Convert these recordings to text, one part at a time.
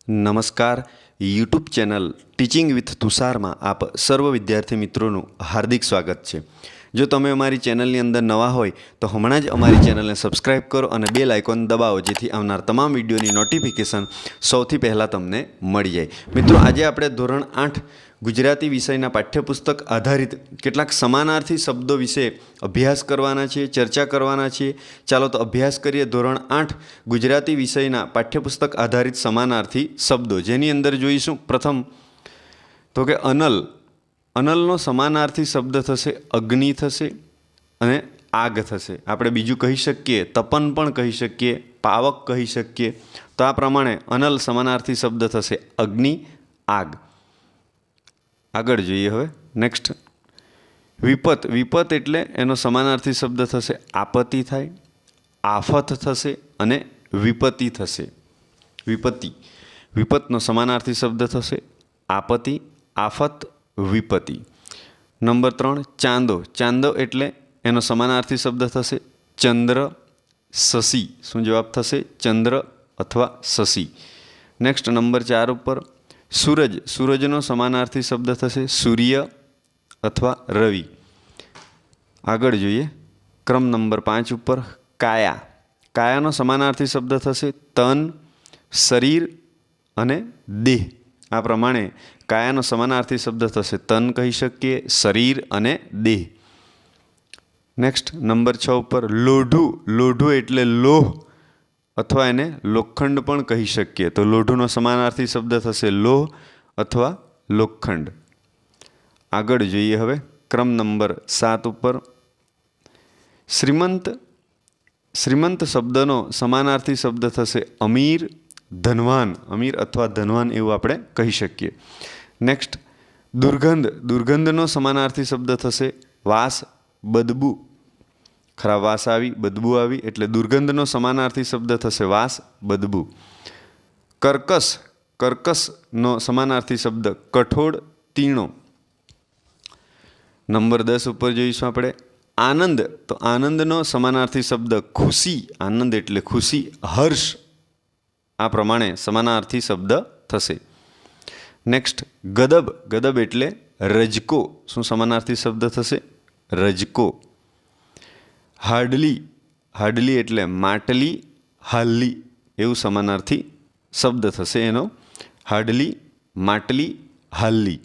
નમસ્કાર. YouTube channel teaching with તુષારમાં આપ સર્વ વિદ્યાર્થી મિત્રોનું હાર્દિક સ્વાગત છે. જો તમે અમારી ચેનલની અંદર નવા હોય તો હમણાં જ અમારી ચેનલને સબસ્ક્રાઈબ કરો અને બેલ આઇકોન દબાવો, જેથી આવનાર તમામ વિડીયોની નોટિફિકેશન સૌથી પહેલાં તમને મળી જાય. મિત્રો, આજે આપણે ધોરણ 8 ગુજરાતી વિષયના પાઠ્યપુસ્તક આધારિત કેટલાક સમાનાર્થી શબ્દો વિશે અભ્યાસ કરવાના છીએ, ચર્ચા કરવાના છીએ. ચાલો તો અભ્યાસ કરીએ. ધોરણ 8 ગુજરાતી વિષયના પાઠ્યપુસ્તક આધારિત સમાનાર્થી શબ્દો, જેની અંદર જોઈશું પ્રથમ તો કે અનલ. અનલનો સમાનાર્થી શબ્દ થશે અગ્નિ થશે અને આગ થશે. આપણે બીજું કહી શકીએ, તપન પણ કહી શકીએ, પાવક કહી શકીએ. તો આ પ્રમાણે અનલ સમાનાર્થી શબ્દ થશે અગ્નિ, આગ. આગળ જોઈએ હવે. નેક્સ્ટ વિપત. વિપત એટલે એનો સમાનાર્થી શબ્દ થશે આપત્તિ થાય, આફત થશે અને વિપત્તિ થશે. વિપત્તિ. વિપતનો સમાનાર્થી શબ્દ થશે આપત્તિ, આફત, વિપત્તિ. નંબર 3 ચાંદો. ચાંદો એટલે એનો સમાનાર્થી શબ્દ થશે ચંદ્ર, શશી. શું જવાબ થશે? ચંદ્ર અથવા શશી. નેક્સ્ટ નંબર 4 ઉપર સૂરજ. સૂરજનો સમાનાર્થી શબ્દ થશે સૂર્ય અથવા રવિ. આગળ જોઈએ. ક્રમ નંબર 5 ઉપર કાયા. કાયાનો સમાનાર્થી શબ્દ થશે તન, શરીર અને દેહ. આ પ્રમાણે કાયાનો સમાનાર્થી શબ્દ થશે તન કહી શકીએ, શરીર અને દેહ. નેક્સ્ટ નંબર 6 ઉપર લોઢું. લોઢું એટલે લોહ અથવા એને લોખંડ પણ કહી શકીએ. તો લોઢુનો સમાનાર્થી શબ્દ થશે લોહ અથવા લોખંડ. આગળ જોઈએ હવે. ક્રમ નંબર 7 ઉપર શ્રીમંત. શ્રીમંત શબ્દનો સમાનાર્થી શબ્દ થશે અમીર, ધનવાન. અમીર અથવા ધનવાન એવું આપણે કહી શકીએ. નેક્સ્ટ દુર્ગંધ. દુર્ગંધનો સમાનાર્થી શબ્દ થશે વાસ, બદબુ. ખરાબ વાસ આવી, બદબુ આવી, એટલે દુર્ગંધનો સમાનાર્થી શબ્દ થશે વાસ, બદબુ. કર્કશ. કર્કશનો સમાનાર્થી શબ્દ કઠોળ, તીણો. નંબર 10 ઉપર જોઈશું આપણે આનંદ. તો આનંદનો સમાનાર્થી શબ્દ ખુશી. આનંદ એટલે ખુશી, હર્ષ. આ પ્રમાણે સમાનાર્થી શબ્દ થશે. નેક્સ્ટ ગદબ. ગદબ એટલે રજકો. શું સમાનાર્થી શબ્દ થશે? રજકો. હાડલી. હાડલી એટલે માટલી, હાલી એવું સમાનાર્થી શબ્દ થશે એનો. હાડલી, માટલી, હાલી.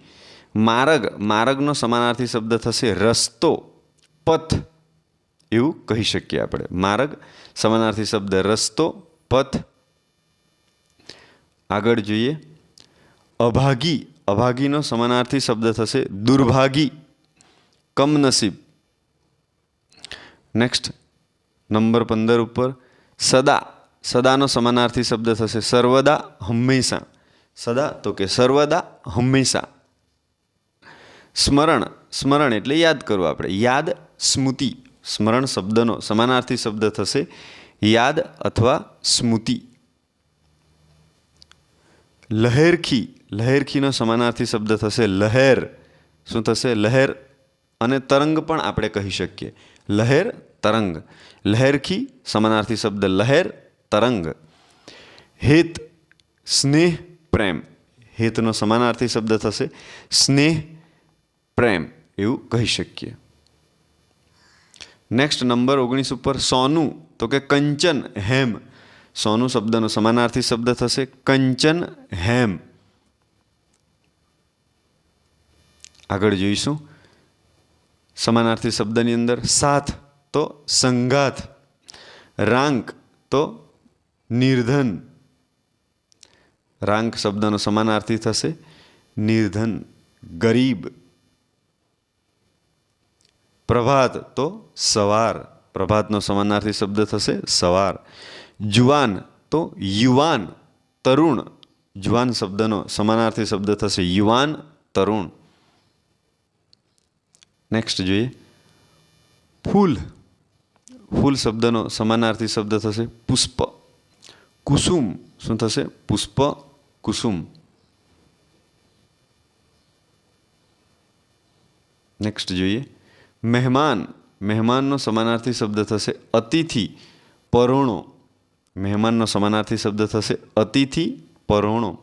માર્ગ. માર્ગનો સમાનાર્થી શબ્દ થશે રસ્તો, પથ એવું કહી શકીએ આપણે. માર્ગ સમાનાર્થી શબ્દ રસ્તો, પથ. આગળ જોઈએ. અભાગી. અભાગીનો સમાનાર્થી શબ્દ થશે દુર્ભાગી, કમનસીબ. નેક્સ્ટ નંબર 15 ઉપર સદા. સદાનો સમાનાર્થી શબ્દ થશે સર્વદા, હંમેશા. સદા તો કે સર્વદા, હંમેશા. સ્મરણ. સ્મરણ એટલે યાદ કરવું આપણે. યાદ, સ્મૃતિ. સ્મરણ શબ્દનો સમાનાર્થી શબ્દ થશે યાદ અથવા સ્મૃતિ. લહેરખી. લહેરખીનો સમાનાર્થી શબ્દ થશે લહેર. શું થશે? લહેર. અને તરંગ પણ આપણે કહી શકીએ. લહેર, તરંગ. લહેરખી સમાનાર્થી શબ્દ લહેર, તરંગ. હેત. સ્નેહ, પ્રેમ. હેતનો સમાનાર્થી શબ્દ થશે સ્નેહ, પ્રેમ એવું કહી શકીએ. નેક્સ્ટ નંબર 19 ઉપર સોનું. તો કે કંચન, હેમ. સોનું શબ્દનો સમાનાર્થી શબ્દ થશે કંચન, હેમ. આગળ જોઈશું. સમાનાર્થી શબ્દની અંદર સાથ તો સંગાથ, રાંક તો નિર્ધન. રાંક શબ્દનો સમાનાર્થી થશે નિર્ધન, ગરીબ. પ્રભાત તો સવાર. પ્રભાતનો સમાનાર્થી શબ્દ થશે સવાર. જુવાન તો યુવાન, તરુણ. જુવાન શબ્દનો સમાનાર્થી શબ્દ થશે યુવાન, તરુણ. નેક્સ્ટ જોઈએ. ફૂલ. ફૂલ શબ્દનો સમાનાર્થી શબ્દ થશે પુષ્પ. કુસુમ. શું થશે? પુષ્પ, કુસુમ. નેક્સ્ટ જોઈએ. મહેમાન. મહેમાનનો સમાનાર્થી શબ્દ થશે અતિથિ, પરોણો. મહેમાનનો સમાનાર્થી શબ્દ થશે અતિથિ, પરોણો.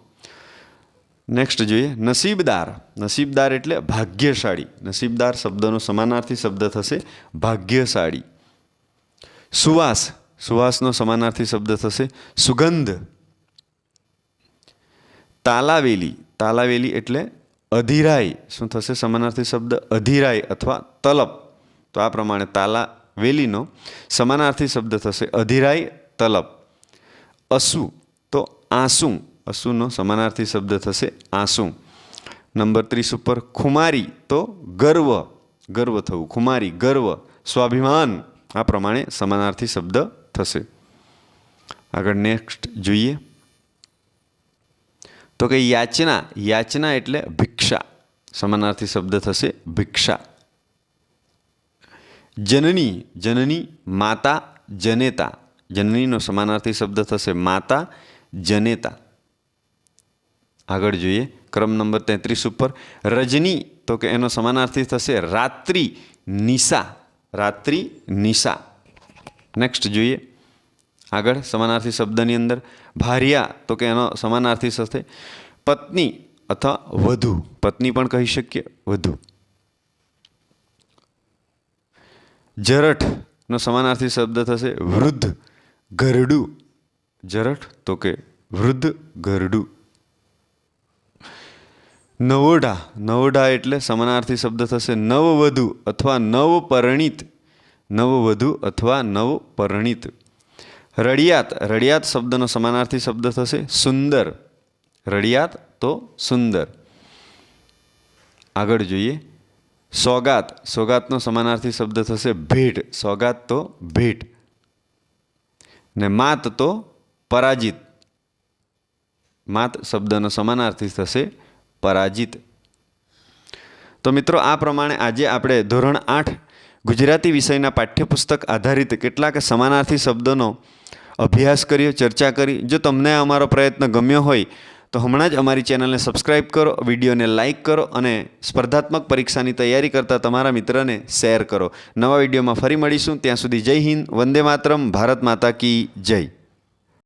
નેક્સ્ટ જોઈએ નસીબદાર. નસીબદાર એટલે ભાગ્યશાળી. નસીબદાર શબ્દનો સમાનાર્થી શબ્દ થશે ભાગ્યશાળી. સુવાસ. સુવાસનો સમાનાર્થી શબ્દ થશે સુગંધ. તાલાવેલી. તાલાવેલી એટલે અધીરાઈ. શું થશે સમાનાર્થી શબ્દ અધીરાઈ અથવા તલપ. તો આ પ્રમાણે તાલાવેલીનો સમાનાર્થી શબ્દ થશે અધીરાઈ તલપ. અસુ તો આંસુ. અસુનો સમાનાર્થી શબ્દ થશે આંસુ. નંબર 30 ઉપર ખુમારી તો ગર્વ. ગર્વ થવું. ખુમારી ગર્વ સ્વાભિમાન. આ પ્રમાણે સમાનાર્થી શબ્દ થશે. આગળ નેક્સ્ટ જોઈએ તો કે યાચના. યાચના એટલે ભિક્ષા. સમાનાર્થી શબ્દ થશે ભિક્ષા. જનની. જનની માતા જનેતા. જનનીનો સમાનાર્થી શબ્દ થશે માતા જનેતા. આગળ જોઈએ ક્રમ નંબર 33 ઉપર રજની તો કે એનો સમાનાર્થી થશે રાત્રિ નિશા. રાત્રિ નિશા. નેક્સ્ટ જોઈએ આગળ સમાનાર્થી શબ્દની અંદર ભાર્યા તો કે એનો સમાનાર્થી થશે પત્ની અથવા વધુ. પત્ની પણ કહી શકીએ વધુ. જરઠનો સમાનાર્થી શબ્દ થશે વૃદ્ધ ઘરડું. જરઠ તો કે વૃદ્ધ ઘરડું. નવોઢા. નવોઢા એટલે સમાનાર્થી શબ્દ થશે નવવધુ અથવા નવપરિણીત. નવવધુ અથવા નવપરિણીત. રડિયાત. રડિયાત શબ્દનો સમાનાર્થી શબ્દ થશે સુંદર. રડિયાત તો સુંદર. આગળ જોઈએ સોગાત. સોગાતનો સમાનાર્થી શબ્દ થશે ભેટ. સોગાત તો ભેટ. ને માત તો પરાજિત. માત શબ્દનો સમાનાર્થી થશે પરાજિત. તો મિત્રો આ પ્રમાણે આજે આપણે ધોરણ 8 ગુજરાતી વિષયના પાઠ્યપુસ્તક આધારિત કેટલાક સમાનાર્થી શબ્દોનો અભ્યાસ કર્યો, ચર્ચા કરી. જો તમને અમારો પ્રયત્ન ગમ્યો હોય તો હમણાં જ અમારી ચેનલને સબસ્ક્રાઈબ કરો, વિડીયોને લાઇક કરો અને સ્પર્ધાત્મક પરીક્ષાની તૈયારી કરતા તમારા મિત્રને શેર કરો. નવા વિડીયોમાં ફરી મળીશું. ત્યાં સુધી જય હિન્દ, વંદે માતરમ, ભારત માતા કી જય.